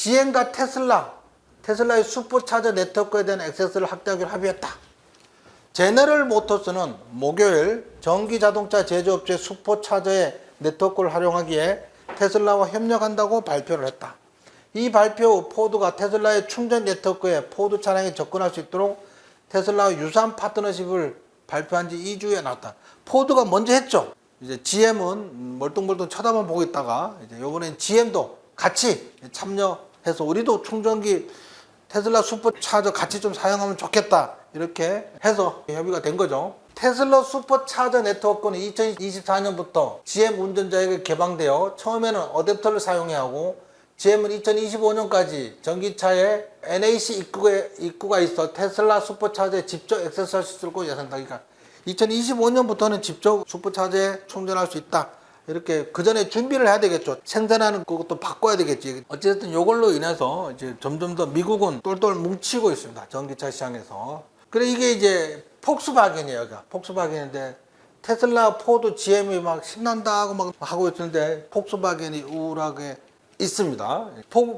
GM과 테슬라의 슈퍼차저 네트워크에 대한 액세스를 확대하기로 합의했다. 제너럴 모터스는 목요일 전기 자동차 제조업체 슈퍼차저의 네트워크를 활용하기에 테슬라와 협력한다고 발표를 했다. 이 발표 후 포드가 테슬라의 충전 네트워크에 포드 차량에 접근할 수 있도록 테슬라와 유사한 파트너십을 발표한 지 2주에 나왔다. 포드가 먼저 했죠. 이제 GM은 멀뚱멀뚱 쳐다만 보고 있다가 이제 이번엔 GM도 같이 참여해서 우리도 충전기 테슬라 슈퍼차저 같이 좀 사용하면 좋겠다. 이렇게 해서 협의가 된 거죠. 테슬라 슈퍼차저 네트워크는 2024년부터 GM 운전자에게 개방되어 처음에는 어댑터를 사용해야 하고 GM은 2025년까지 전기차에 NAC 입구가 있어 테슬라 슈퍼차저에 직접 액세스할 수 있을 것으로 예상한다. 그러니까 2025년부터는 직접 슈퍼차저에 충전할 수 있다. 이렇게 그 전에 준비를 해야 되겠죠. 생산하는 것도 바꿔야 되겠지. 어쨌든 이걸로 인해서 이제 점점 더 미국은 똘똘 뭉치고 있습니다. 전기차 시장에서. 그래 이게 이제 폭스바겐이에요. 여기가 폭스바겐인데 테슬라, 포드, GM이 막 신난다고 막 하고 있는데 폭스바겐이 우울하게 있습니다.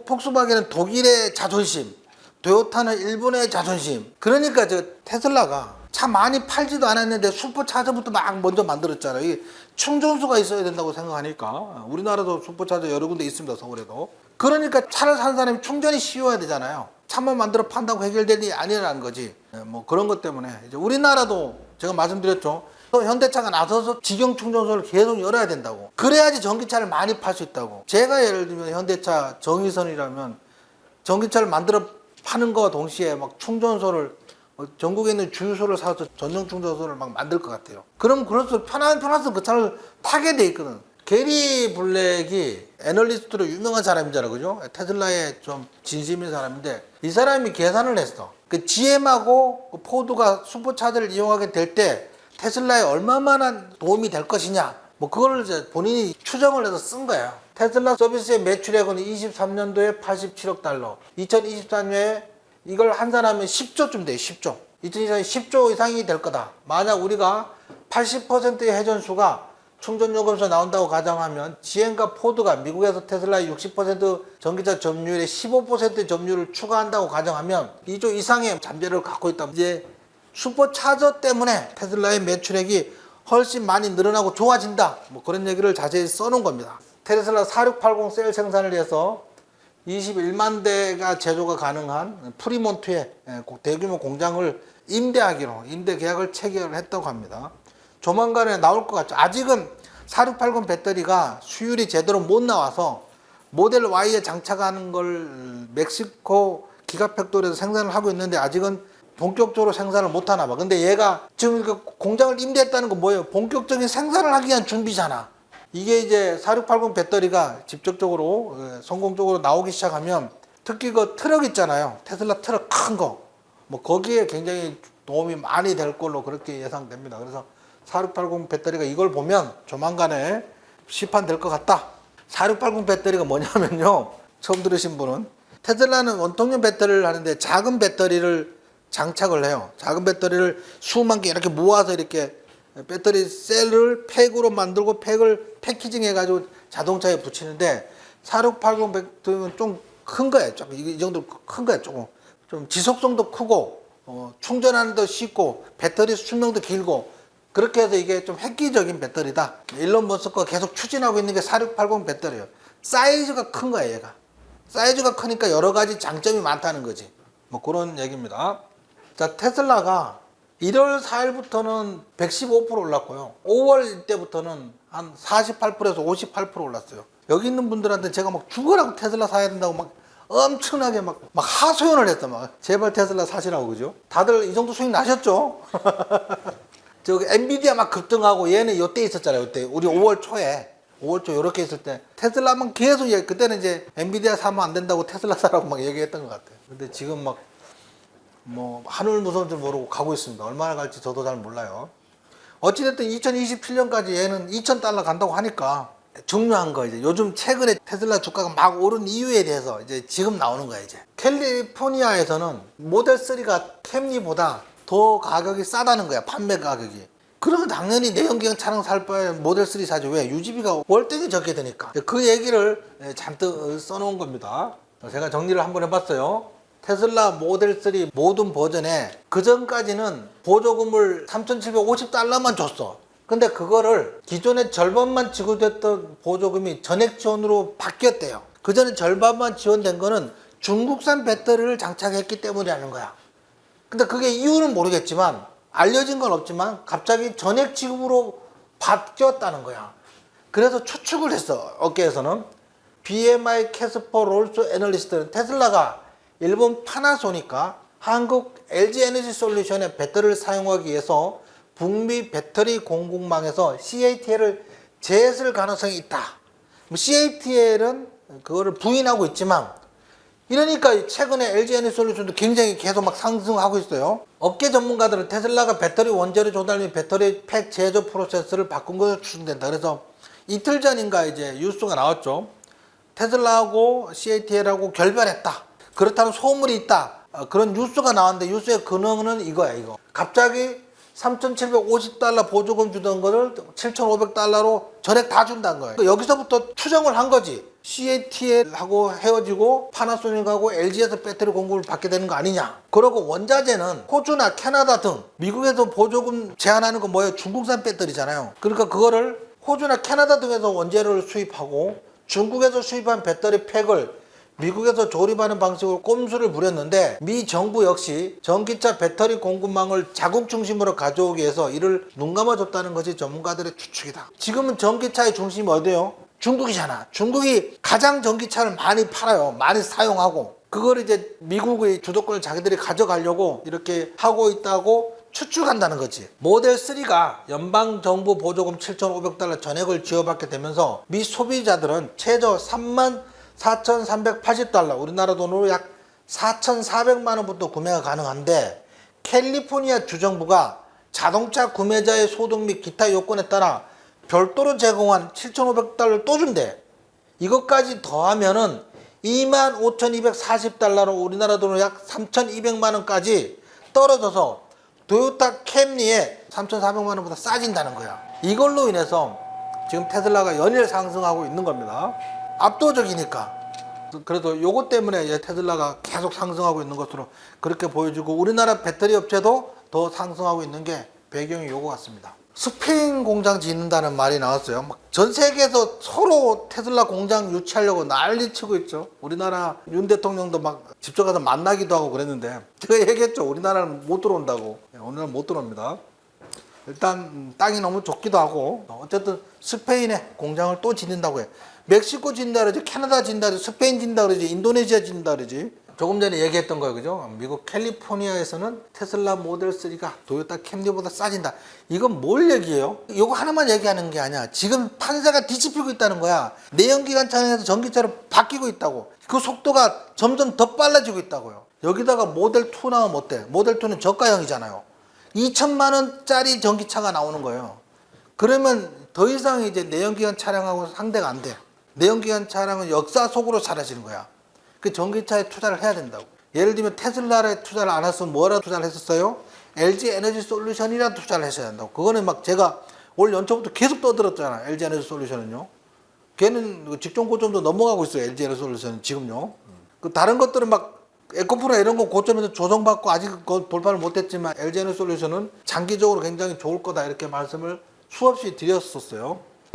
폭스바겐은 독일의 자존심, 토요타는 일본의 자존심. 그러니까 저 테슬라가 차 많이 팔지도 않았는데 슈퍼차저부터 막 먼저 만들었잖아요. 이 충전소가 있어야 된다고 생각하니까 우리나라도 슈퍼차저 여러 군데 있습니다. 서울에도. 그러니까 차를 산 사람이 충전이 쉬워야 되잖아요. 차만 만들어 판다고 해결될 일이 아니라는 거지. 뭐 그런 것 때문에 이제 우리나라도 제가 말씀드렸죠. 현대차가 나서서 직영 충전소를 계속 열어야 된다고. 그래야지 전기차를 많이 팔 수 있다고. 제가 예를 들면 현대차 정의선이라면 전기차를 만들어 파는 거와 동시에 막 충전소를 전국에 있는 주유소를 사서 전용 충전소를 막 만들 것 같아요. 그럼 그럴수록 편해서 그 차를 타게 돼 있거든. 게리 블랙이 애널리스트로 유명한 사람이잖아요. 그죠? 테슬라에 좀 진심인 사람인데 이 사람이 계산을 했어. 그 GM하고 포드가 슈퍼차저를 이용하게 될 때 테슬라에 얼마만한 도움이 될 것이냐. 뭐 그거를 이제 본인이 추정을 해서 쓴 거예요. 테슬라 서비스의 매출액은 23년도에 87억 달러, 2024년에 이걸 환산하면 10조쯤 돼요. 10조. 2024년 10조 이상이 될 거다. 만약 우리가 80%의 회전수가 충전요금에서 나온다고 가정하면 GM과 포드가 미국에서 테슬라의 60% 전기차 점유율에 15%의 점유율을 추가한다고 가정하면 2조 이상의 잠재력을 갖고 있다. 이제 슈퍼차저 때문에 테슬라의 매출액이 훨씬 많이 늘어나고 좋아진다. 뭐 그런 얘기를 자세히 써놓은 겁니다. 테슬라 4680 셀 생산을 위해서 21만 대가 제조가 가능한 프리몬트에 대규모 공장을 임대 계약을 체결했다고 합니다. 조만간에 나올 것 같죠. 아직은 4680 배터리가 수율이 제대로 못 나와서 모델 Y에 장착하는 걸 멕시코 기가팩토리에서 생산을 하고 있는데 아직은 본격적으로 생산을 못 하나 봐. 근데 얘가 지금 그 공장을 임대했다는 건 뭐예요? 본격적인 생산을 하기 위한 준비잖아. 이게 이제 4680 배터리가 직접적으로 성공적으로 나오기 시작하면 특히 그 트럭 있잖아요. 테슬라 트럭 큰 거. 뭐 거기에 굉장히 도움이 많이 될 걸로 그렇게 예상됩니다. 그래서 4680 배터리가 이걸 보면 조만간에 시판될 것 같다. 4680 배터리가 뭐냐면요. 처음 들으신 분은 테슬라는 원통형 배터리를 하는데 작은 배터리를 장착을 해요. 작은 배터리를 수만 개 이렇게 모아서 이렇게 배터리 셀을 팩으로 만들고 팩을 패키징 해가지고 자동차에 붙이는데 4680 배터리는 좀 큰 거예요. 조금 이 정도 큰 거예요. 조금 좀 지속성도 크고 충전하는 데 쉽고 배터리 수명도 길고 그렇게 해서 이게 좀 획기적인 배터리다. 일론 머스크가 계속 추진하고 있는 게 4680 배터리예요. 사이즈가 큰 거예요. 얘가 사이즈가 크니까 여러 가지 장점이 많다는 거지. 뭐 그런 얘기입니다. 자, 테슬라가 1월 4일부터는 115% 올랐고요. 5월 때부터는 한 48%에서 58% 올랐어요. 여기 있는 분들한테 제가 막 죽으라고 테슬라 사야 된다고 막 엄청나게 막 하소연을 했다. 막 제발 테슬라 사시라고. 그죠? 다들 이 정도 수익 나셨죠? 저기 엔비디아 막 급등하고 얘는 요때 있었잖아요. 요때 우리 5월 초 요렇게 있을 때 테슬라만 계속 그때는 이제 엔비디아 사면 안 된다고 테슬라 사라고 막 얘기했던 것 같아요. 근데 지금 막 뭐 하늘 무서운 줄 모르고 가고 있습니다. 얼마나 갈지 저도 잘 몰라요. 어찌됐든 2027년까지 얘는 2,000달러 간다고 하니까 중요한 거 이제 요즘 최근에 테슬라 주가가 막 오른 이유에 대해서 이제 지금 나오는 거야. 이제 캘리포니아에서는 모델 3가 캠리보다 더 가격이 싸다는 거야. 판매 가격이. 그러면 당연히 내연기관 차량 살 바에 모델 3 사죠. 왜? 유지비가 월등히 적게 되니까. 그 얘기를 잔뜩 써놓은 겁니다. 제가 정리를 한번 해봤어요. 테슬라 모델 3 모든 버전에 그 전까지는 보조금을 3,750달러만 줬어. 근데 그거를 기존의 절반만 지급됐던 보조금이 전액 지원으로 바뀌었대요. 그 전에 절반만 지원된 거는 중국산 배터리를 장착했기 때문이라는 거야. 근데 그게 이유는 모르겠지만, 알려진 건 없지만 갑자기 전액 지급으로 바뀌었다는 거야. 그래서 추측을 했어, 업계에서는. BMI 캐스퍼 롤스 애널리스트는 테슬라가 일본 파나소닉과 한국 LG 에너지 솔루션의 배터리를 사용하기 위해서 북미 배터리 공급망에서 CATL을 제했을 가능성이 있다. CATL은 그거를 부인하고 있지만, 이러니까 최근에 LG 에너지 솔루션도 굉장히 계속 막 상승하고 있어요. 업계 전문가들은 테슬라가 배터리 원재료 조달 및 배터리 팩 제조 프로세스를 바꾼 것으로 추정된다. 그래서 이틀 전인가 이제 뉴스가 나왔죠. 테슬라하고 CATL하고 결별했다. 그렇다는 소문이 있다. 그런 뉴스가 나왔는데, 뉴스의 근원은 이거야, 이거. 갑자기 3,750달러 보조금 주던 거를 7,500달러로 전액 다 준다는 거예요. 여기서부터 추정을 한 거지. CATL하고 헤어지고 파나소닉하고 LG에서 배터리 공급을 받게 되는 거 아니냐. 그리고 원자재는 호주나 캐나다 등 미국에서 보조금 제한하는 거 뭐예요? 중국산 배터리잖아요. 그러니까 그거를 호주나 캐나다 등에서 원재료를 수입하고 중국에서 수입한 배터리 팩을 미국에서 조립하는 방식으로 꼼수를 부렸는데, 미 정부 역시 전기차 배터리 공급망을 자국 중심으로 가져오기 위해서 이를 눈감아줬다는 것이 전문가들의 추측이다. 지금은 전기차의 중심이 어디예요? 중국이잖아. 중국이 가장 전기차를 많이 팔아요. 많이 사용하고. 그걸 이제 미국의 주도권을 자기들이 가져가려고 이렇게 하고 있다고 추측한다는 거지. 모델 3가 연방정부 보조금 7,500달러 전액을 지원받게 되면서 미 소비자들은 최저 34,380달러, 우리나라 돈으로 약 4,400만 원부터 구매가 가능한데, 캘리포니아 주정부가 자동차 구매자의 소득 및 기타 요건에 따라 별도로 제공한 7,500달러를 또 준대. 이것까지 더하면은 25,240달러로 우리나라 돈으로 약 3,200만 원까지 떨어져서 토요타 캠리에 3,400만 원보다 싸진다는 거야. 이걸로 인해서 지금 테슬라가 연일 상승하고 있는 겁니다. 압도적이니까. 그래도 요것 때문에 테슬라가 계속 상승하고 있는 것으로 그렇게 보여지고, 우리나라 배터리 업체도 더 상승하고 있는 게 배경이 요거 같습니다. 스페인 공장 짓는다는 말이 나왔어요. 막 전 세계에서 서로 테슬라 공장 유치하려고 난리치고 있죠. 우리나라 윤 대통령도 막 직접 가서 만나기도 하고 그랬는데, 제가 얘기했죠. 우리나라는 못 들어온다고. 우리나라는 못 들어옵니다. 일단 땅이 너무 좁기도 하고, 어쨌든 스페인에 공장을 또 짓는다고 해. 멕시코 짓는다 그러지, 캐나다 짓는다 그러지, 스페인 짓는다 그러지, 인도네시아 짓는다 그러지. 조금 전에 얘기했던 거예요, 그죠? 미국 캘리포니아에서는 테슬라 모델 3가 토요타 캠리보다 싸진다. 이건 뭘 얘기해요? 이거 하나만 얘기하는 게 아니야. 지금 판세가 뒤집히고 있다는 거야. 내연기관 차량에서 전기차로 바뀌고 있다고. 그 속도가 점점 더 빨라지고 있다고요. 여기다가 모델 2 나오면 어때? 모델 2는 저가형이잖아요. 2천만 원짜리 전기차가 나오는 거예요. 그러면 더 이상 이제 내연기관 차량하고 상대가 안 돼. 내연기관 차량은 역사 속으로 사라지는 거야. 그 전기차에 투자를 해야 된다고. 예를 들면 테슬라에 투자를 안 했으면 뭐라 투자를 했었어요? LG 에너지 솔루션이라 투자를 했어야 된다고. 그거는 막 제가 올 연초부터 계속 떠들었잖아요. LG 에너지 솔루션은요. 걔는 직종 고점도 넘어가고 있어요. LG 에너지 솔루션은 지금요. 그 다른 것들은 막 에코프로 이런 거 고점에서 조정받고 아직 돌파를 못했지만 LG 에너지 솔루션은 장기적으로 굉장히 좋을 거다, 이렇게 말씀을 수없이 드렸었어요.